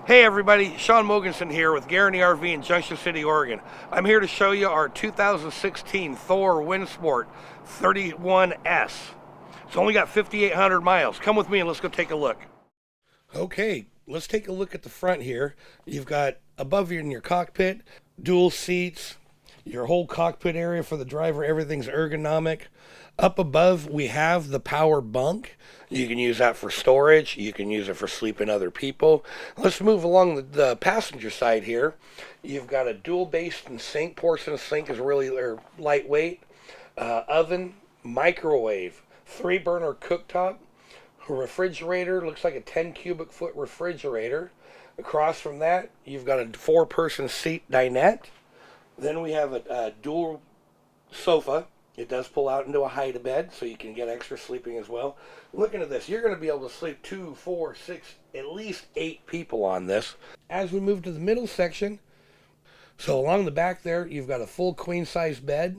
Hey everybody, Shawn.Mogenson here with Guaranty RV in Junction City, Oregon. I'm here to show you our 2016 Thor Windsport 31S. It's only got 5,800 miles. Come with me and let's go take a look. Okay, let's take a look at the front here. You've got above you in your cockpit, dual seats, your whole cockpit area for the driver, everything's ergonomic. Up above, we have the power bunk. You can use that for storage. You can use it for sleeping other people. Let's move along the passenger side here. You've got a dual basin sink. Porcelain sink is really lightweight. Oven, microwave, 3-burner cooktop, refrigerator. Looks like a 10 cubic foot refrigerator. Across from that, you've got a 4-person seat dinette. Then we have a dual sofa. It does pull out into a hide-a-bed, so you can get extra sleeping as well. Looking at this, you're going to be able to sleep 2, 4, 6, at least 8 people on this. As we move to the middle section, so along the back there, you've got a full queen-size bed.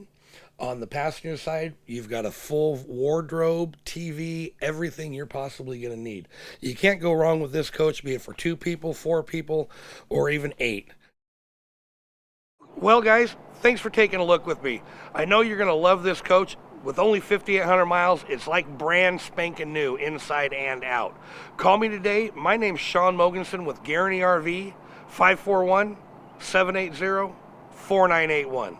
On the passenger side, you've got a full wardrobe, TV, everything you're possibly going to need. You can't go wrong with this coach, be it for 2 people, 4 people, or even 8. Well, guys, thanks for taking a look with me. I know you're going to love this coach. With only 5,800 miles, it's like brand spanking new inside and out. Call me today. My name's Shawn.Mogenson with Guaranty RV, 541-780-4981.